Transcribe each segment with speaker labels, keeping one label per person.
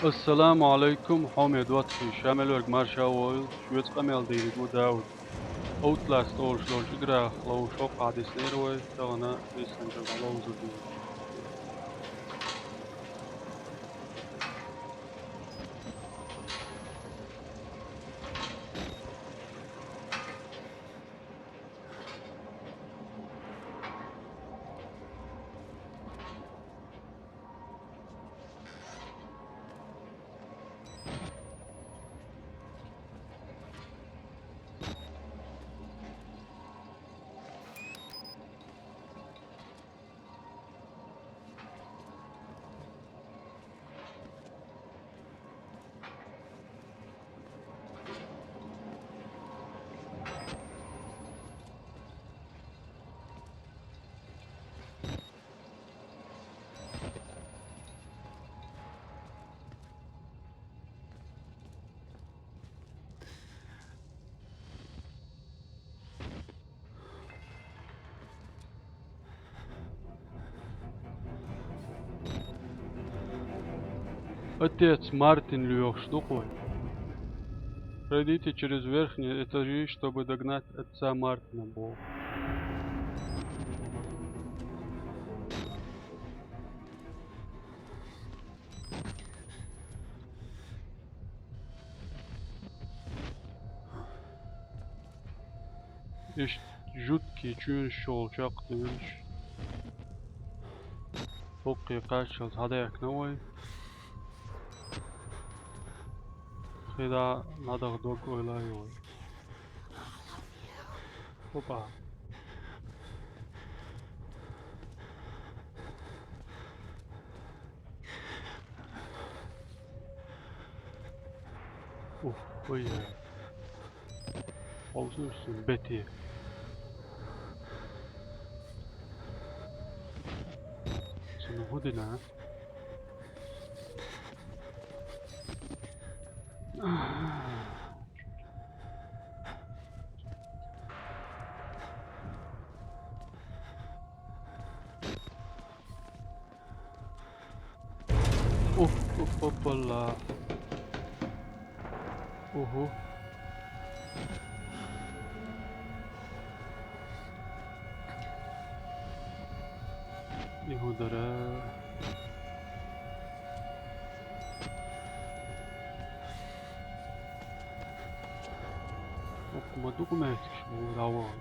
Speaker 1: السلام عليكم حامد واتفي شامل ورق مارشا وويل شويت قميل ديري جو داود اوتلاست اول شلوش اقراخ لو شوق عدي سنيروي تغنى ديسنجل على وزدي Отец Мартин Лёш Духой. Пройдите через верхние этажи, чтобы догнать отца Мартина Бо. Есть жуткий чун шолчак дымш. Фоки кашел هذاك نوي. خدا نادق دوق ولا يوي. Опа. Ух, ой. Olsun Betty. Şimdi hudina. Hoppala. Oho. Ihudara. ما دوكماتش بالعوام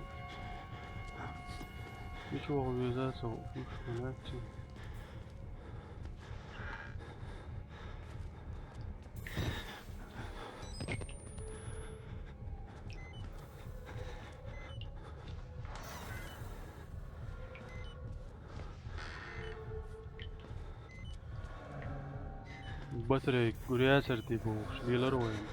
Speaker 1: مش organizacja funkcjonacji батарей курьер типа швеллер وين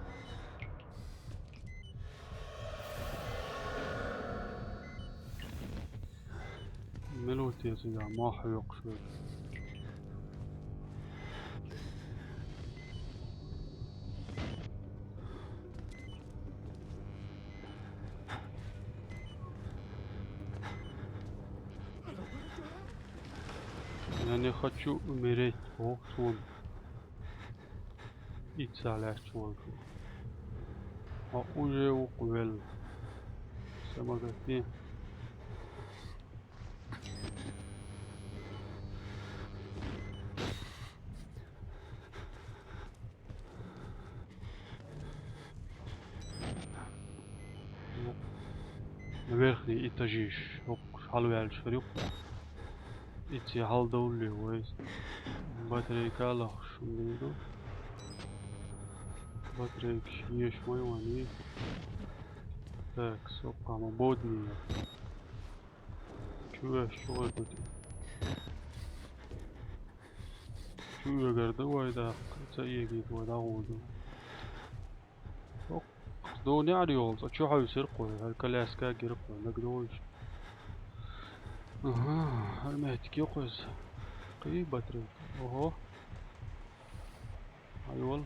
Speaker 1: ملوتي يا سيدي ما حيوق شوي я не хочу умереть о сон и целая чувак а уже уقبل سمعتني верхний этажиш حلو الشريق اتي حال دولي ويس باتري كالا شميرو باتري كشيش مايواني так сока мободни чуя شغل بدي чуя garda wayda سيجي ودا ودو دوني عريول شو حاول يسرقوا هالكلاس كاجي رقوا نقدوش اها المهتك يقز قريبة تريد اوهو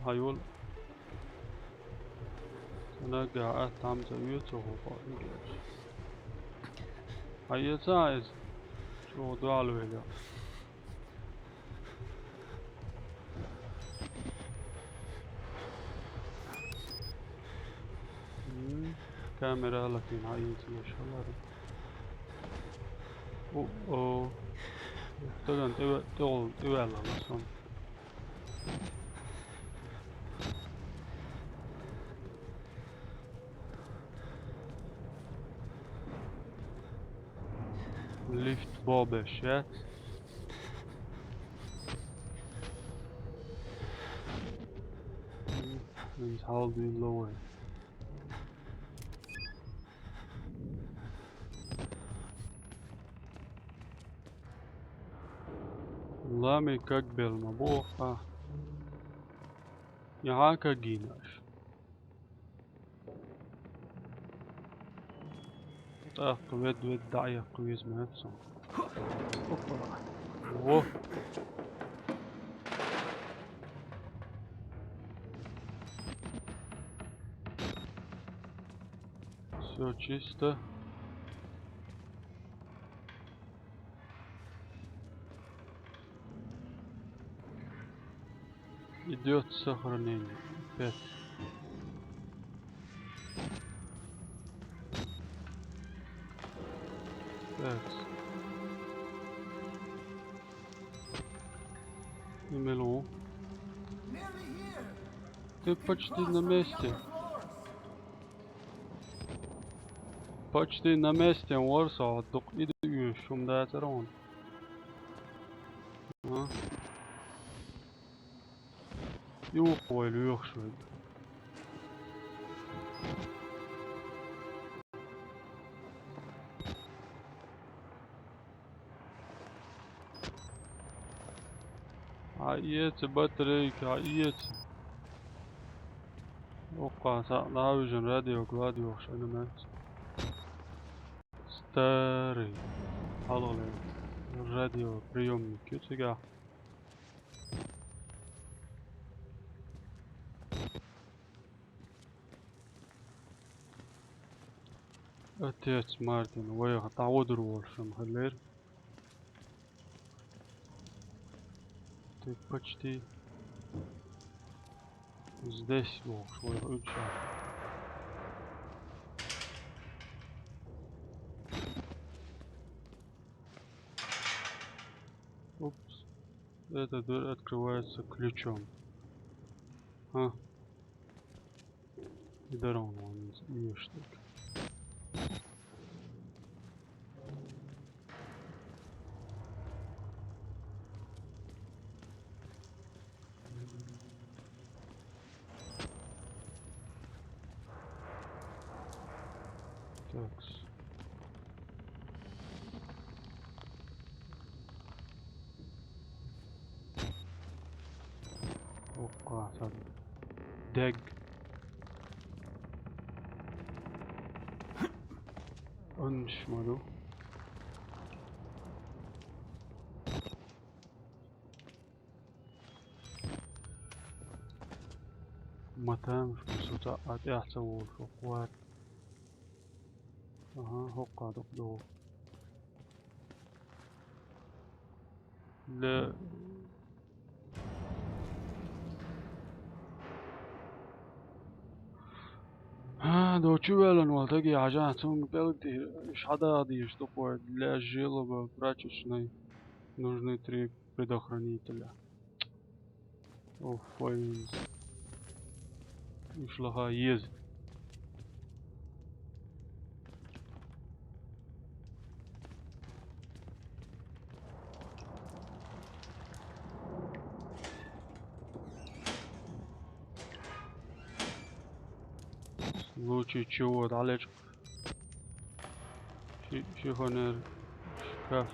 Speaker 1: هايول انا قاعد تعمل زيوت وهو قائل هيا سايز شو دعالو هيدا kamera lakin عينتي يا شلاري او تغن تغل على صن lift bobeshet and how do you lower لامي كقبل مبوخة يعاك جيناش طاق ود دعية قويز ما يفصل اوه все чисто. Идет сохранение. 5. Имело. Ты почти на месте. Почти на месте Warsaw. Док иду шум да терон. Юх ой юх швед. عيت بطريق عيت. وقع سألاوجن راديو غلاديو شنمت. Старый. Алло, радиоприемник. Ютига. Отец Мартин, вы تعودر ورشم خلير. Ты почти здесь волш, вы уча. Упс. Эта дверь открывается ключом. И дорогу он ешник. Такс. Опа, так. Дег. Unschmadu. متى مش بسوطة أحسن والفقوات هقع دقلو لا دو чувелен والتقي عجان تونг белди шада диш тупой для жилова прачечной нужны 3 предохранителя. Оффайнс. Ишлага есть. В случае чего далеч. Шихонер шкаф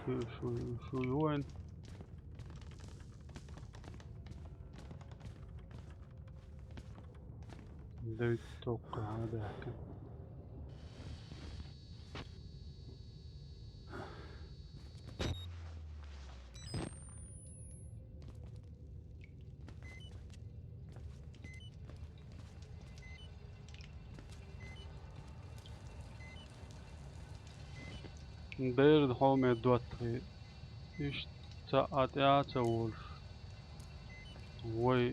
Speaker 1: шуюэн. Лейт тока هذاك. بيرد حومي دوتري إيش تأتي وولف وي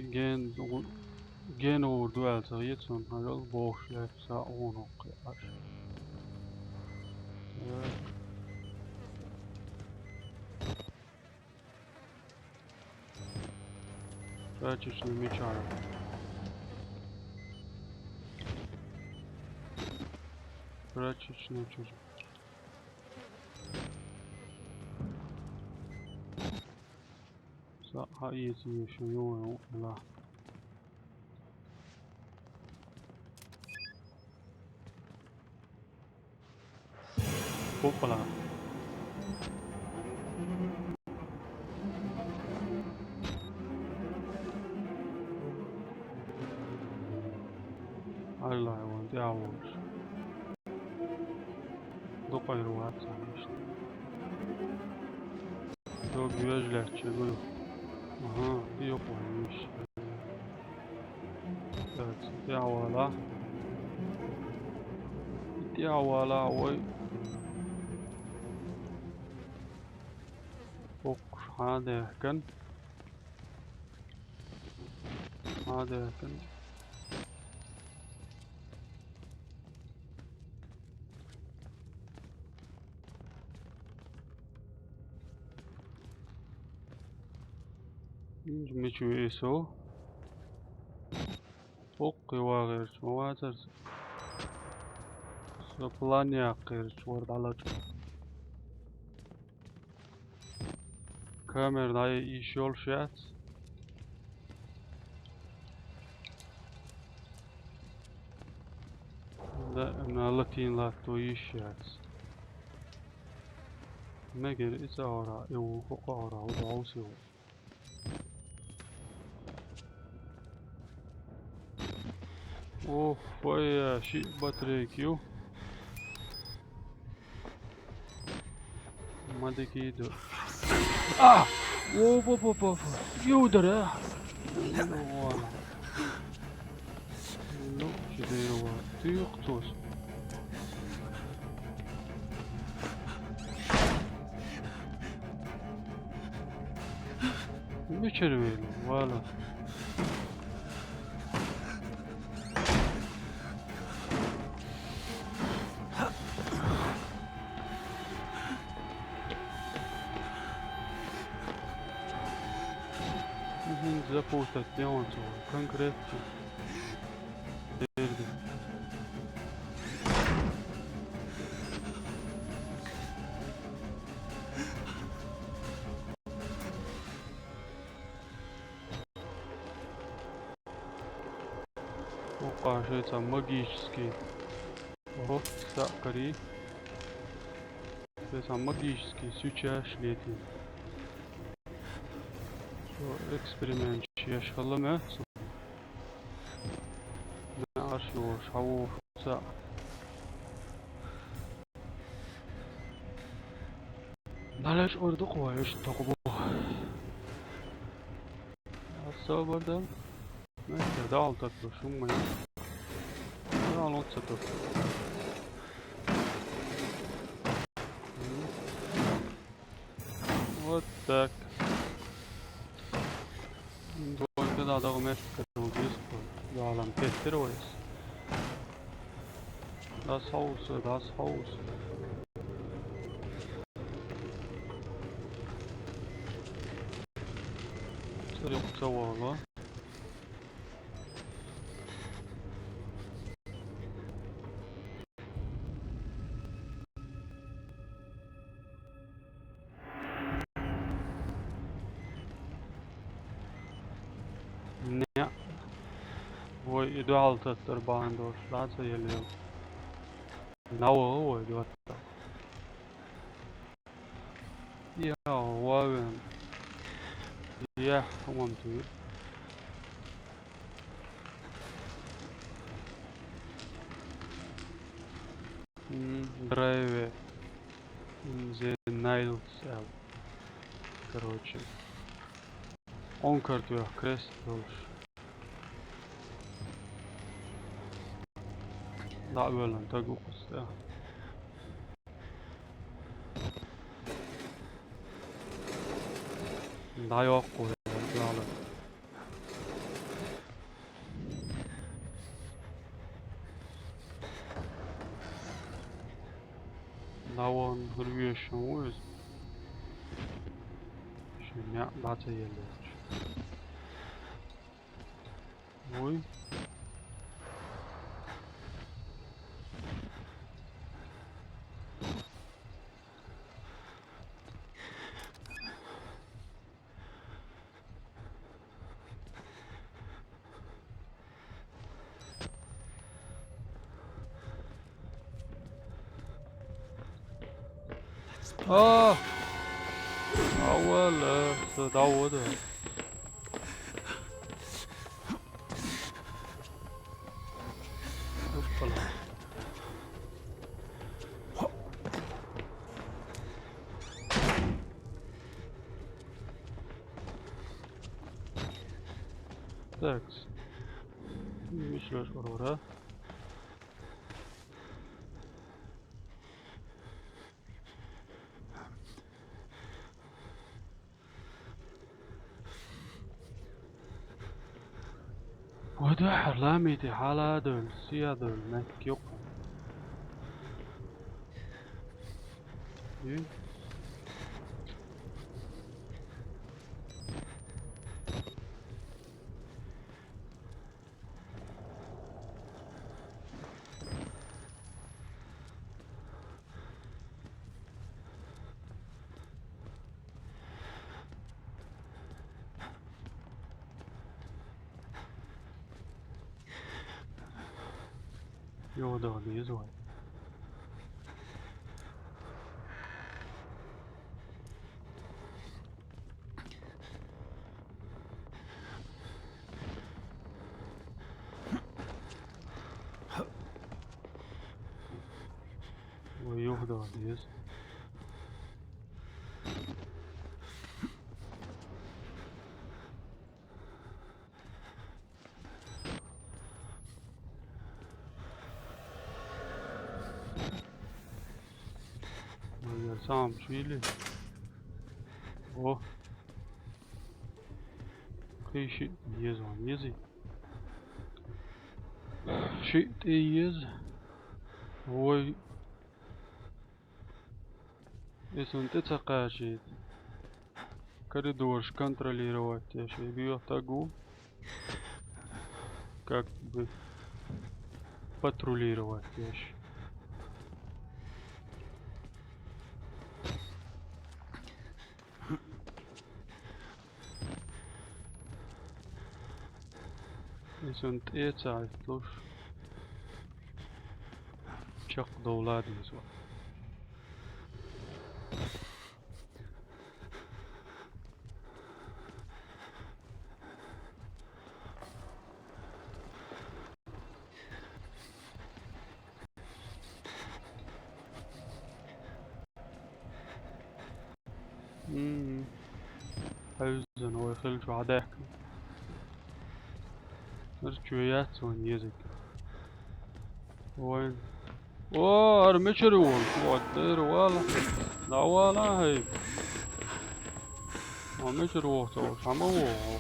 Speaker 1: جين وردوال تغييتهم هجل بوش يفسا أونو قياش Прачечный мечара. Прачечный чужой. Заходите еще новое угла. Опа. Allah want hours. Dopayruvаться işte. Çok güveclerçe böyle. Aha, yok olmuş. Evet, yavala. Yavala oy. Ok, hadi kan. Hadi kan. Meçhu eso. Ok, واغير شواتر. سبلانيا غير شورد على كاميرا iş yol şat. Da latin la to iş şat. Ne gel isara ev fuqara o dawsu. Of vay şi batrekiyo. Madeki de. Ah! Of. Yudara. Ну, чудево. Ты кто? Не червело, вала. Запутать нюансу, конкретно. Кажется, магический рот сакари. Это магический сючаш летний. Эксперимент yaşalama. Ne arşıyor, şavufsa. Nalaş orada koyuyor, takubu. Asa burada. Neyse, dağıl tatlı, şunmayın. Dağıl ot satır. Вот так. Только надо уметь к этому диску. Ялам тестировать. Das Haus. Yok çavalı. Ne? Ой, ideal tatlar bandos. Lazı geliyor. Nava ой, diyor. Ya, vay. Ya, tamam diyor. Драйве. The Nile Cell. Короче. Он картуя крест долж. Да, вэлэн, тагу куста. Да, yok koy. Dağılın. Da şu öz. Şu ne batı yerler. Oy. Ah! Awala, da oldu. Hoppala. Tak. Myślę, że Aurora. وده حرامي حالة دول سيا دول نك yok. İyi. Yo da değil o. O yok da değil. Ya tamam şöyle. Oh. Kıyışı diyez on yezi. Şey diyez. Oy. Если ты цакашит. Коридор контролировать. Я ще бью тагу. Как бы патрулировать. Я ще. Если он это слуш. Чак довлади звук. Huizen hoor gilch wat dek. Dat is juist zo'n jezik. Oy. Oh, armature wall. What der wala. Da wala hey. Armature wall so sama wall.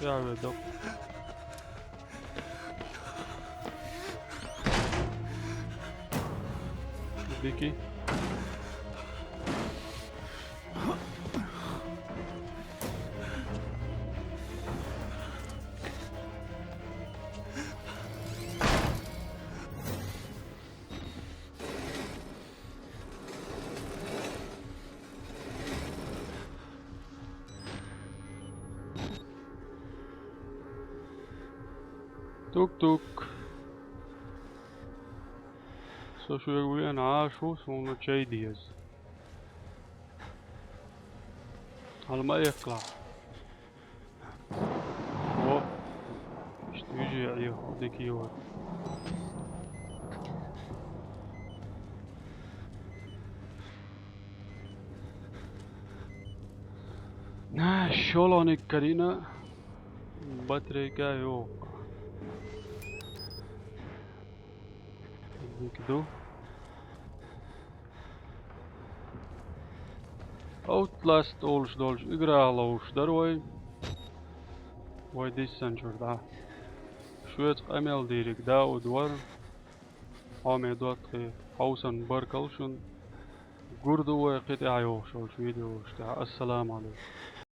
Speaker 1: Ja, weet dat. Dikkie. Tuk tuk. Så söker vi en aşu sonra şey diyez. Alma ekla. O. İşte yüce ya deki yol. Ne şolonik karina. Batrika yok. Gidiyor. Outlast olmuş igrala uçlar oy. Oy dessen şurada. Şüet emel diýrik Daud bar. Home Edwardky howsan barkal şun gurdu we qit'a ýokşar şu video işte. Assalamu aleykum.